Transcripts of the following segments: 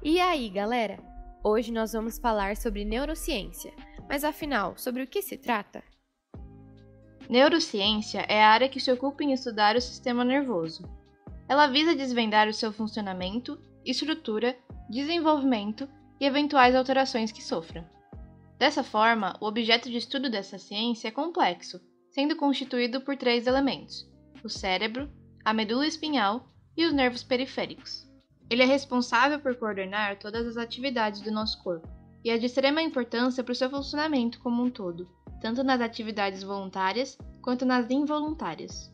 E aí, galera? Hoje nós vamos falar sobre neurociência, mas afinal, sobre o que se trata? Neurociência é a área que se ocupa em estudar o sistema nervoso. Ela visa desvendar o seu funcionamento, estrutura, desenvolvimento e eventuais alterações que sofra. Dessa forma, o objeto de estudo dessa ciência é complexo, sendo constituído por 3 elementos: o cérebro, a medula espinhal e os nervos periféricos. Ele é responsável por coordenar todas as atividades do nosso corpo e é de extrema importância para o seu funcionamento como um todo, tanto nas atividades voluntárias quanto nas involuntárias.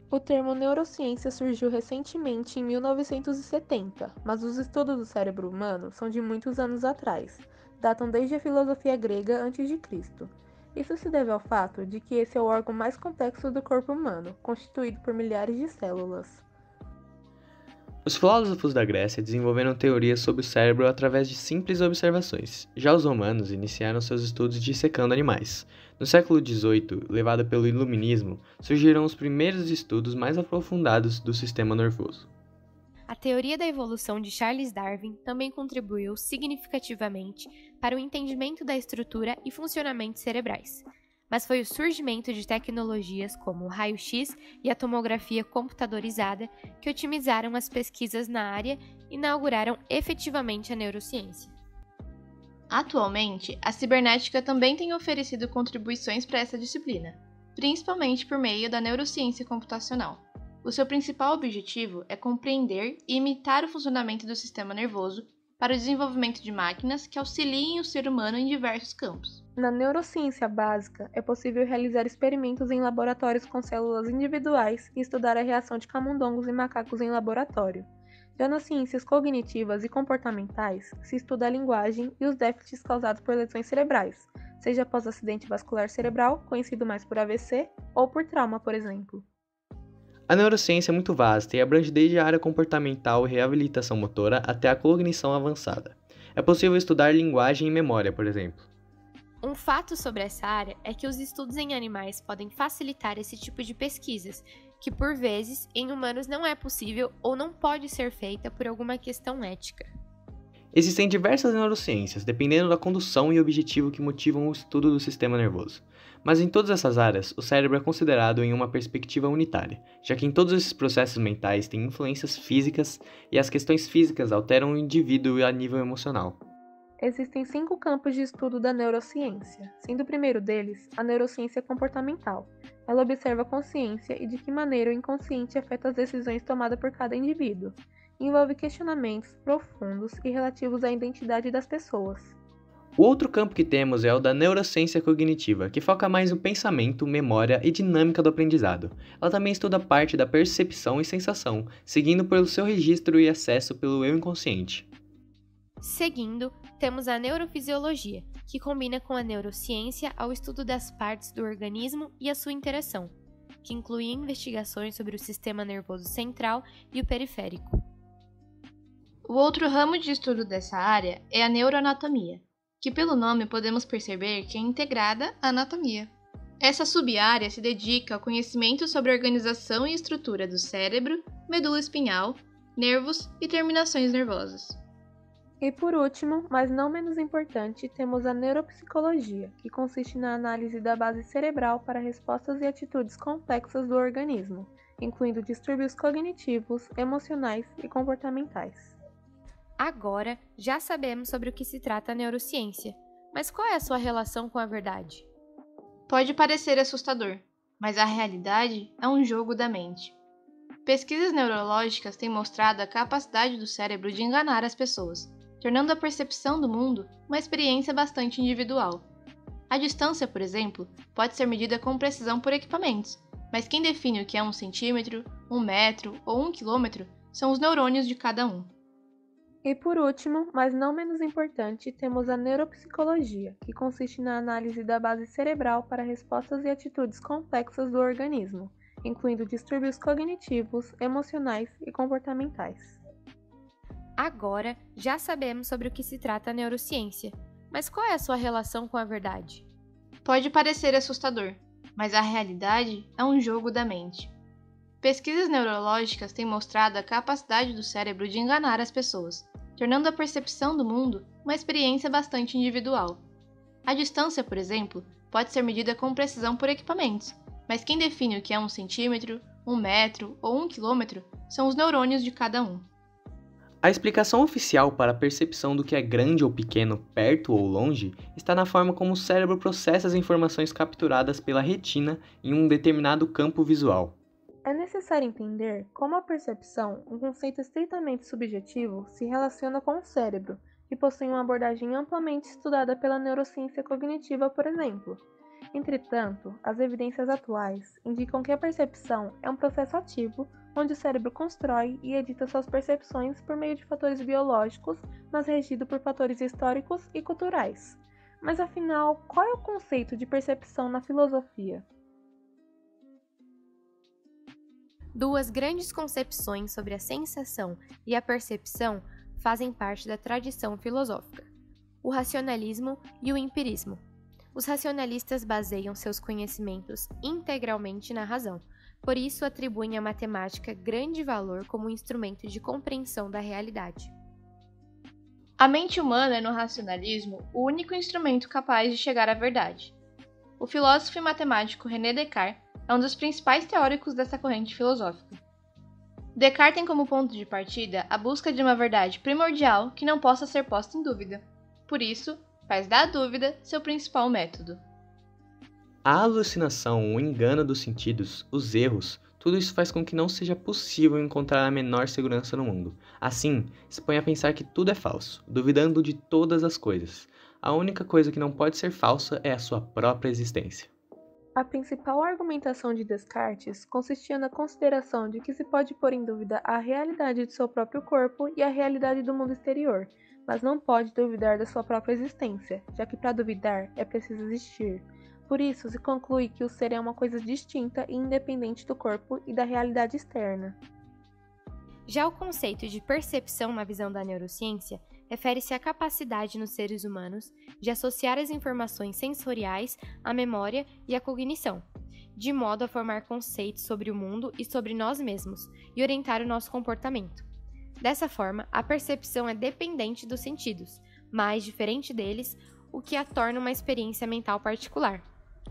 O termo neurociência surgiu recentemente em 1970, mas os estudos do cérebro humano são de muitos anos atrás, datam desde a filosofia grega antes de Cristo. Isso se deve ao fato de que esse é o órgão mais complexo do corpo humano, constituído por milhares de células. Os filósofos da Grécia desenvolveram teorias sobre o cérebro através de simples observações. Já os romanos iniciaram seus estudos dissecando animais. No século XVIII, levado pelo Iluminismo, surgiram os primeiros estudos mais aprofundados do sistema nervoso. A teoria da evolução de Charles Darwin também contribuiu significativamente para o entendimento da estrutura e funcionamento cerebrais. Mas foi o surgimento de tecnologias como o raio-x e a tomografia computadorizada que otimizaram as pesquisas na área e inauguraram efetivamente a neurociência. Atualmente, a cibernética também tem oferecido contribuições para essa disciplina, principalmente por meio da neurociência computacional. O seu principal objetivo é compreender e imitar o funcionamento do sistema nervoso para o desenvolvimento de máquinas que auxiliem o ser humano em diversos campos. Na neurociência básica, é possível realizar experimentos em laboratórios com células individuais e estudar a reação de camundongos e macacos em laboratório. Já nas ciências cognitivas e comportamentais, se estuda a linguagem e os déficits causados por lesões cerebrais, seja após acidente vascular cerebral, conhecido mais por AVC, ou por trauma, por exemplo. A neurociência é muito vasta e abrange desde a área comportamental e reabilitação motora até a cognição avançada. É possível estudar linguagem e memória, por exemplo. Um fato sobre essa área é que os estudos em animais podem facilitar esse tipo de pesquisas, que por vezes em humanos não é possível ou não pode ser feita por alguma questão ética. Existem diversas neurociências, dependendo da condução e objetivo que motivam o estudo do sistema nervoso. Mas em todas essas áreas, o cérebro é considerado em uma perspectiva unitária, já que em todos esses processos mentais têm influências físicas e as questões físicas alteram o indivíduo a nível emocional. Existem 5 campos de estudo da neurociência, sendo o primeiro deles a neurociência comportamental. Ela observa a consciência e de que maneira o inconsciente afeta as decisões tomadas por cada indivíduo. Envolve questionamentos profundos e relativos à identidade das pessoas. O outro campo que temos é o da neurociência cognitiva, que foca mais no pensamento, memória e dinâmica do aprendizado. Ela também estuda a parte da percepção e sensação, seguindo pelo seu registro e acesso pelo eu inconsciente. Seguindo, temos a neurofisiologia, que combina com a neurociência ao estudo das partes do organismo e a sua interação, que inclui investigações sobre o sistema nervoso central e o periférico. O outro ramo de estudo dessa área é a neuroanatomia, que pelo nome podemos perceber que é integrada à anatomia. Essa sub-área se dedica ao conhecimento sobre a organização e estrutura do cérebro, medula espinhal, nervos e terminações nervosas. E por último, mas não menos importante, temos a neuropsicologia, que consiste na análise da base cerebral para respostas e atitudes complexas do organismo, incluindo distúrbios cognitivos, emocionais e comportamentais. Agora, já sabemos sobre o que se trata a neurociência, mas qual é a sua relação com a verdade? Pode parecer assustador, mas a realidade é um jogo da mente. Pesquisas neurológicas têm mostrado a capacidade do cérebro de enganar as pessoas, tornando a percepção do mundo uma experiência bastante individual. A distância, por exemplo, pode ser medida com precisão por equipamentos, mas quem define o que é 1 centímetro, 1 metro ou 1 quilômetro são os neurônios de cada um. E por último, mas não menos importante, temos a neuropsicologia, que consiste na análise da base cerebral para respostas e atitudes complexas do organismo, incluindo distúrbios cognitivos, emocionais e comportamentais. Agora, já sabemos sobre o que se trata a neurociência, mas qual é a sua relação com a verdade? Pode parecer assustador, mas a realidade é um jogo da mente. Pesquisas neurológicas têm mostrado a capacidade do cérebro de enganar as pessoas, tornando a percepção do mundo uma experiência bastante individual. A distância, por exemplo, pode ser medida com precisão por equipamentos, mas quem define o que é 1 centímetro, 1 metro ou 1 quilômetro são os neurônios de cada um. A explicação oficial para a percepção do que é grande ou pequeno, perto ou longe, está na forma como o cérebro processa as informações capturadas pela retina em um determinado campo visual. É necessário entender como a percepção, um conceito estritamente subjetivo, se relaciona com o cérebro, que possui uma abordagem amplamente estudada pela neurociência cognitiva, por exemplo. Entretanto, as evidências atuais indicam que a percepção é um processo ativo onde o cérebro constrói e edita suas percepções por meio de fatores biológicos, mas regido por fatores históricos e culturais. Mas afinal, qual é o conceito de percepção na filosofia? Duas grandes concepções sobre a sensação e a percepção fazem parte da tradição filosófica: o racionalismo e o empirismo. Os racionalistas baseiam seus conhecimentos integralmente na razão, por isso atribuem à matemática grande valor como instrumento de compreensão da realidade. A mente humana é, no racionalismo, o único instrumento capaz de chegar à verdade. O filósofo e matemático René Descartes é um dos principais teóricos dessa corrente filosófica. Descartes tem como ponto de partida a busca de uma verdade primordial que não possa ser posta em dúvida. Por isso, faz da dúvida seu principal método. A alucinação, o engano dos sentidos, os erros, tudo isso faz com que não seja possível encontrar a menor segurança no mundo. Assim, se põe a pensar que tudo é falso, duvidando de todas as coisas. A única coisa que não pode ser falsa é a sua própria existência. A principal argumentação de Descartes consistia na consideração de que se pode pôr em dúvida a realidade de seu próprio corpo e a realidade do mundo exterior, mas não pode duvidar da sua própria existência, já que para duvidar é preciso existir. Por isso, se conclui que o ser é uma coisa distinta e independente do corpo e da realidade externa. Já o conceito de percepção na visão da neurociência refere-se à capacidade nos seres humanos de associar as informações sensoriais à memória e à cognição, de modo a formar conceitos sobre o mundo e sobre nós mesmos, e orientar o nosso comportamento. Dessa forma, a percepção é dependente dos sentidos, mas, diferente deles, o que a torna uma experiência mental particular.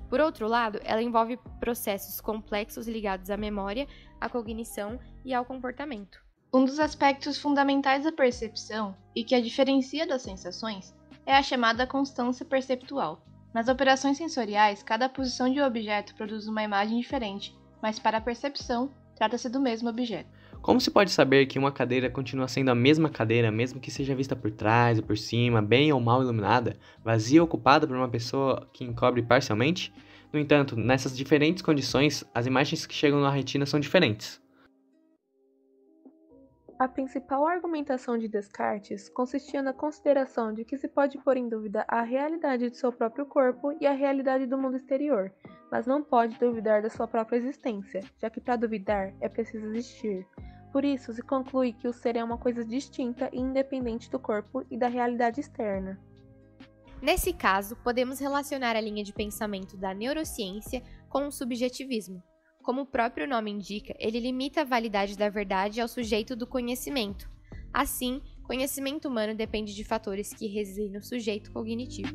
Por outro lado, ela envolve processos complexos ligados à memória, à cognição e ao comportamento. Um dos aspectos fundamentais da percepção, e que a diferencia das sensações, é a chamada constância perceptual. Nas operações sensoriais, cada posição de um objeto produz uma imagem diferente, mas para a percepção, trata-se do mesmo objeto. Como se pode saber que uma cadeira continua sendo a mesma cadeira, mesmo que seja vista por trás ou por cima, bem ou mal iluminada, vazia ou ocupada por uma pessoa que encobre parcialmente? No entanto, nessas diferentes condições, as imagens que chegam na retina são diferentes. A principal argumentação de Descartes consistia na consideração de que se pode pôr em dúvida a realidade de seu próprio corpo e a realidade do mundo exterior, mas não pode duvidar da sua própria existência, já que para duvidar é preciso existir. Por isso, se conclui que o ser é uma coisa distinta e independente do corpo e da realidade externa. Nesse caso, podemos relacionar a linha de pensamento da neurociência com o subjetivismo. Como o próprio nome indica, ele limita a validade da verdade ao sujeito do conhecimento. Assim, conhecimento humano depende de fatores que residem no sujeito cognitivo.